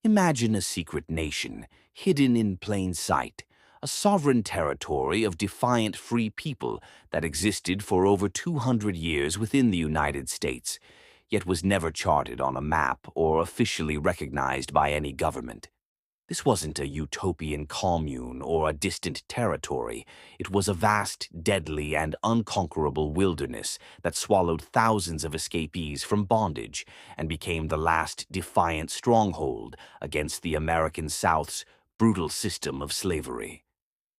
Imagine a secret nation, hidden in plain sight, a sovereign territory of defiant free people that existed for over 200 years within the United States, yet was never charted on a map or officially recognized by any government. This wasn't a utopian commune or a distant territory. It was a vast, deadly, and unconquerable wilderness that swallowed thousands of escapees from bondage and became the last defiant stronghold against the American South's brutal system of slavery.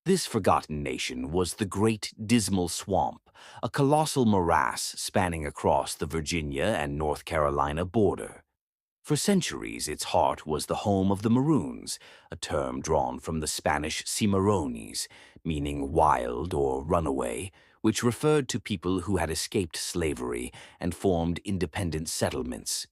This forgotten nation was the Great Dismal Swamp, a colossal morass spanning across the Virginia and North Carolina border. For centuries, its heart was the home of the Maroons, a term drawn from the Spanish cimarrones, meaning wild or runaway, which referred to people who had escaped slavery and formed independent settlements.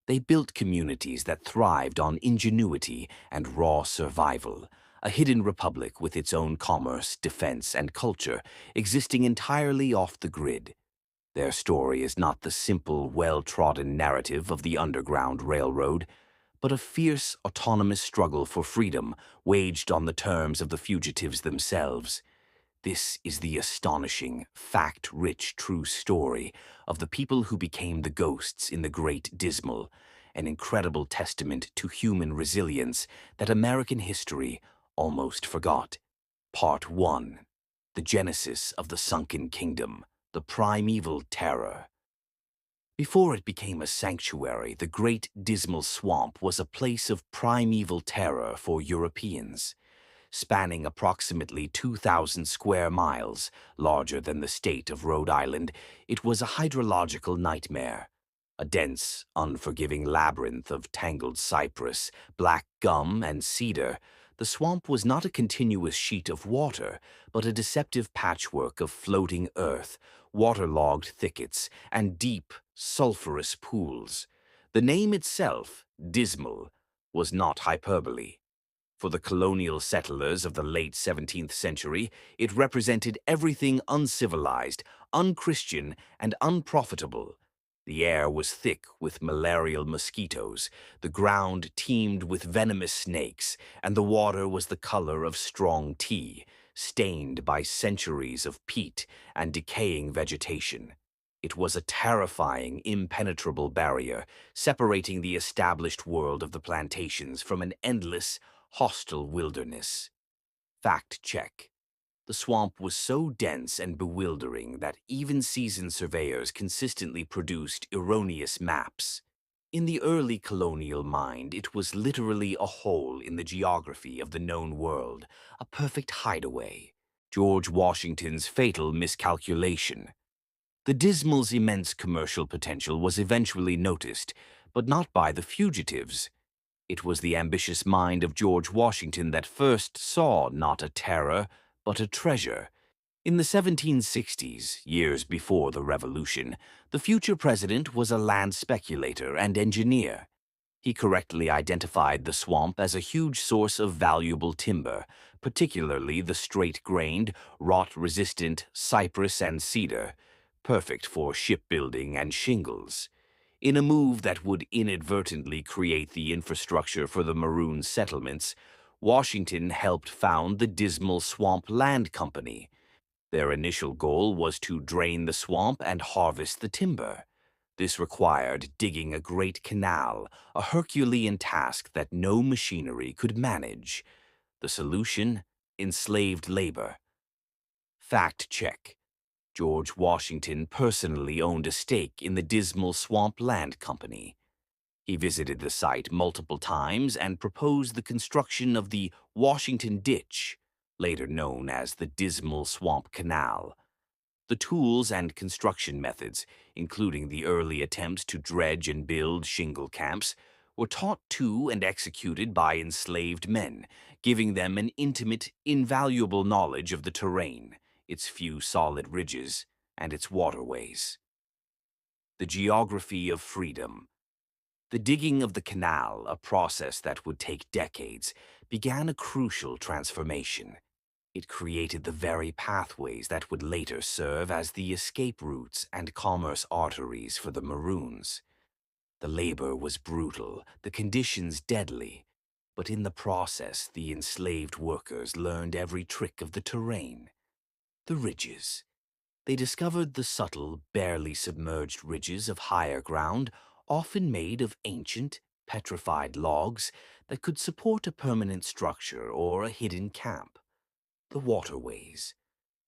They built communities that thrived on ingenuity and raw survival, a hidden republic with its own commerce, defense, and culture, existing entirely off the grid. Their story is not the simple, well-trodden narrative of the Underground Railroad, but a fierce, autonomous struggle for freedom waged on the terms of the fugitives themselves. This is the astonishing, fact-rich true story of the people who became the ghosts in the Great Dismal, an incredible testament to human resilience that American history almost forgot. Part 1. The Genesis of the Sunken Kingdom. The primeval terror. Before it became a sanctuary, the Great Dismal Swamp was a place of primeval terror for Europeans. Spanning approximately 2,000 square miles, larger than the state of Rhode Island, it was a hydrological nightmare. A dense, unforgiving labyrinth of tangled cypress, black gum, and cedar, the swamp was not a continuous sheet of water, but a deceptive patchwork of floating earth, waterlogged thickets, and deep, sulphurous pools. The name itself, Dismal, was not hyperbole. For the colonial settlers of the late 17th century, it represented everything uncivilized, unchristian, and unprofitable. The air was thick with malarial mosquitoes, the ground teemed with venomous snakes, and the water was the color of strong tea, stained by centuries of peat and decaying vegetation. It was a terrifying, impenetrable barrier, separating the established world of the plantations from an endless, hostile wilderness. Fact check. The swamp was so dense and bewildering that even seasoned surveyors consistently produced erroneous maps. In the early colonial mind, it was literally a hole in the geography of the known world, a perfect hideaway. George Washington's fatal miscalculation. The Dismal's immense commercial potential was eventually noticed, but not by the fugitives. It was the ambitious mind of George Washington that first saw not a terror, but a treasure. In the 1760s, years before the Revolution, the future president was a land speculator and engineer. He correctly identified the swamp as a huge source of valuable timber, particularly the straight-grained, rot-resistant cypress and cedar, perfect for shipbuilding and shingles. In a move that would inadvertently create the infrastructure for the Maroon settlements, Washington helped found the Dismal Swamp Land Company. Their initial goal was to drain the swamp and harvest the timber. This required digging a great canal, a Herculean task that no machinery could manage. The solution? Enslaved labor. Fact check. George Washington personally owned a stake in the Dismal Swamp Land Company. He visited the site multiple times and proposed the construction of the Washington Ditch, later known as the Dismal Swamp Canal. The tools and construction methods, including the early attempts to dredge and build shingle camps, were taught to and executed by enslaved men, giving them an intimate, invaluable knowledge of the terrain, its few solid ridges, and its waterways. The geography of freedom. The digging of the canal, a process that would take decades, began a crucial transformation. It created the very pathways that would later serve as the escape routes and commerce arteries for the Maroons. The labor was brutal, the conditions deadly. But in the process, the enslaved workers learned every trick of the terrain. The ridges. They discovered the subtle, barely submerged ridges of higher ground, often made of ancient, petrified logs that could support a permanent structure or a hidden camp. The waterways.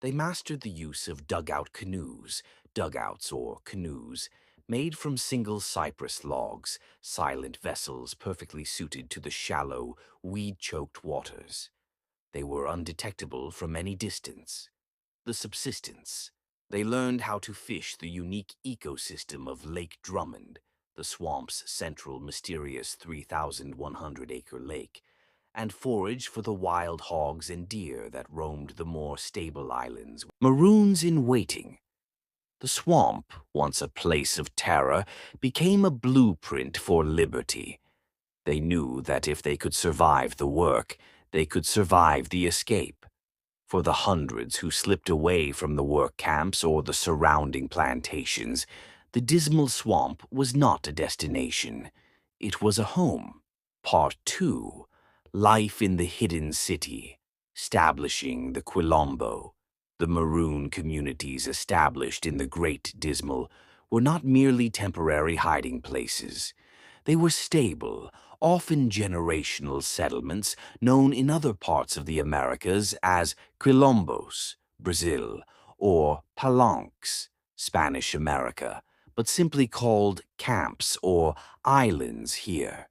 They mastered the use of dugouts or canoes, made from single cypress logs, silent vessels perfectly suited to the shallow, weed-choked waters. They were undetectable from any distance. The subsistence. They learned how to fish the unique ecosystem of Lake Drummond, the swamp's central mysterious 3,100-acre lake, and forage for the wild hogs and deer that roamed the more stable islands. Maroons in waiting. The swamp, once a place of terror, became a blueprint for liberty. They knew that if they could survive the work, they could survive the escape. For the hundreds who slipped away from the work camps or the surrounding plantations, the Dismal Swamp was not a destination. It was a home. Part 2. Life in the Hidden City. Establishing the Quilombo. The Maroon communities established in the Great Dismal were not merely temporary hiding places. They were stable, often generational settlements known in other parts of the Americas as quilombos, Brazil, or palanques, Spanish America, but simply called camps or islands here.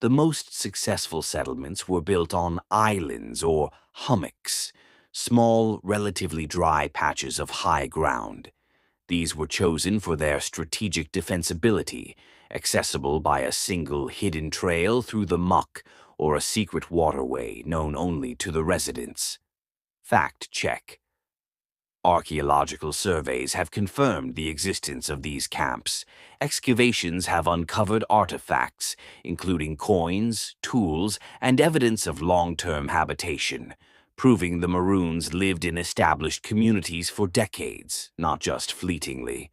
The most successful settlements were built on islands or hummocks, small, relatively dry patches of high ground. These were chosen for their strategic defensibility, accessible by a single hidden trail through the muck or a secret waterway known only to the residents. Fact check. Archaeological surveys have confirmed the existence of these camps. Excavations have uncovered artifacts, including coins, tools, and evidence of long-term habitation, proving the Maroons lived in established communities for decades, not just fleetingly.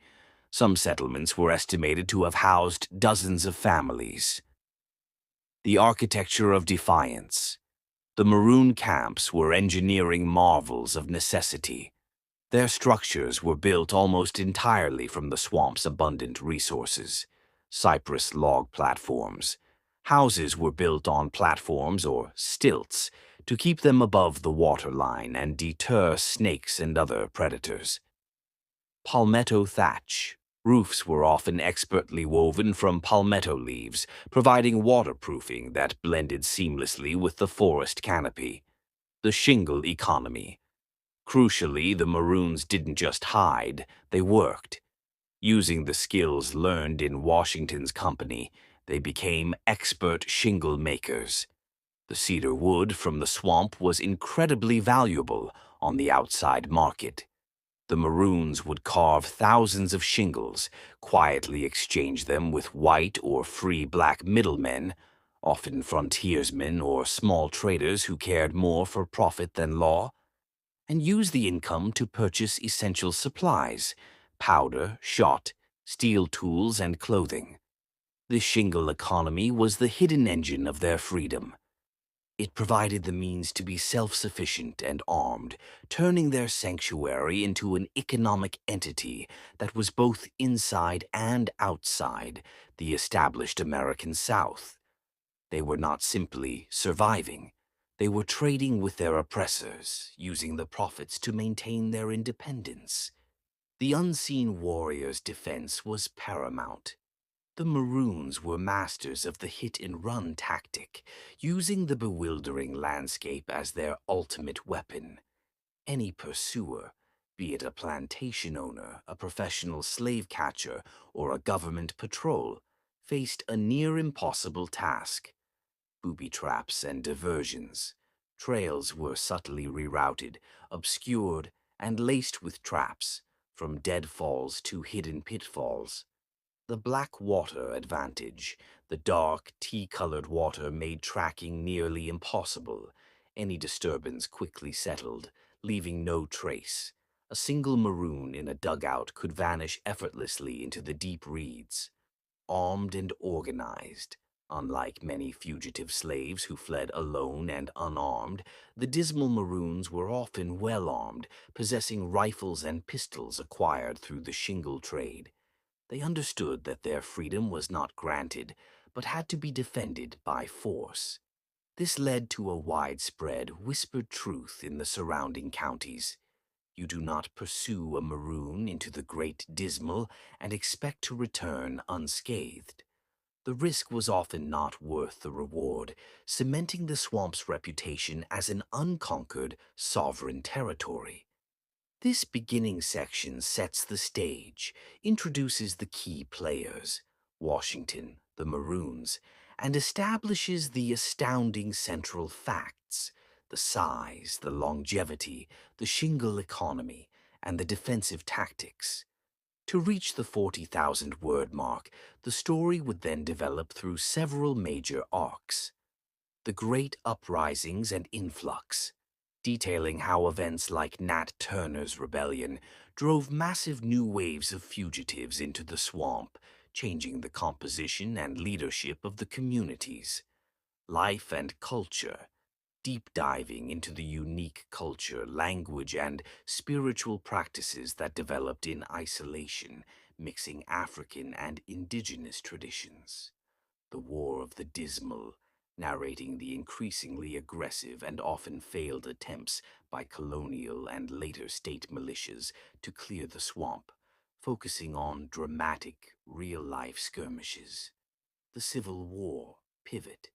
Some settlements were estimated to have housed dozens of families. The architecture of defiance. The Maroon camps were engineering marvels of necessity. Their structures were built almost entirely from the swamp's abundant resources. Cypress log platforms. Houses were built on platforms or stilts to keep them above the waterline and deter snakes and other predators. Palmetto thatch. Roofs were often expertly woven from palmetto leaves, providing waterproofing that blended seamlessly with the forest canopy. The shingle economy. Crucially, the Maroons didn't just hide, they worked. Using the skills learned in Washington's company, they became expert shingle makers. The cedar wood from the swamp was incredibly valuable on the outside market. The Maroons would carve thousands of shingles, quietly exchange them with white or free black middlemen, often frontiersmen or small traders who cared more for profit than law, and use the income to purchase essential supplies, powder, shot, steel tools, and clothing. The shingle economy was the hidden engine of their freedom. It provided the means to be self-sufficient and armed, turning their sanctuary into an economic entity that was both inside and outside the established American South. They were not simply surviving. They were trading with their oppressors, using the profits to maintain their independence. The unseen warrior's defense was paramount. The Maroons were masters of the hit-and-run tactic, using the bewildering landscape as their ultimate weapon. Any pursuer, be it a plantation owner, a professional slave catcher, or a government patrol, faced a near-impossible task. Booby traps and diversions. Trails were subtly rerouted, obscured, and laced with traps, from deadfalls to hidden pitfalls. The black water advantage, the dark, tea-colored water made tracking nearly impossible. Any disturbance quickly settled, leaving no trace. A single Maroon in a dugout could vanish effortlessly into the deep reeds. Armed and organized, Unlike many fugitive slaves who fled alone and unarmed, the Dismal Maroons were often well armed, possessing rifles and pistols acquired through the shingle trade. They understood that their freedom was not granted, but had to be defended by force. This led to a widespread, whispered truth in the surrounding counties. You do not pursue a Maroon into the Great Dismal and expect to return unscathed. The risk was often not worth the reward, cementing the swamp's reputation as an unconquered, sovereign territory. This beginning section sets the stage, introduces the key players, Washington, the Maroons, and establishes the astounding central facts, the size, the longevity, the shingle economy, and the defensive tactics. To reach the 40,000 word mark, the story would then develop through several major arcs. The Great Uprisings and Influx, detailing how events like Nat Turner's rebellion drove massive new waves of fugitives into the swamp, changing the composition and leadership of the communities. Life and culture, deep diving into the unique culture, language, and spiritual practices that developed in isolation, mixing African and indigenous traditions. The War of the Dismal, narrating the increasingly aggressive and often failed attempts by colonial and later state militias to clear the swamp, focusing on dramatic, real-life skirmishes. The Civil War pivot,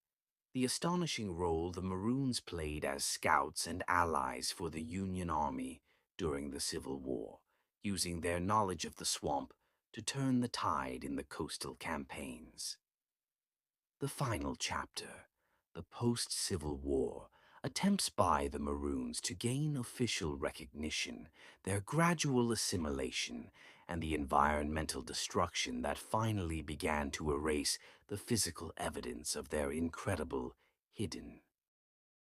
the astonishing role the Maroons played as scouts and allies for the Union Army during the Civil War, using their knowledge of the swamp to turn the tide in the coastal campaigns. The final chapter, the post-Civil War, attempts by the Maroons to gain official recognition, their gradual assimilation, and the environmental destruction that finally began to erase the physical evidence of their incredible hidden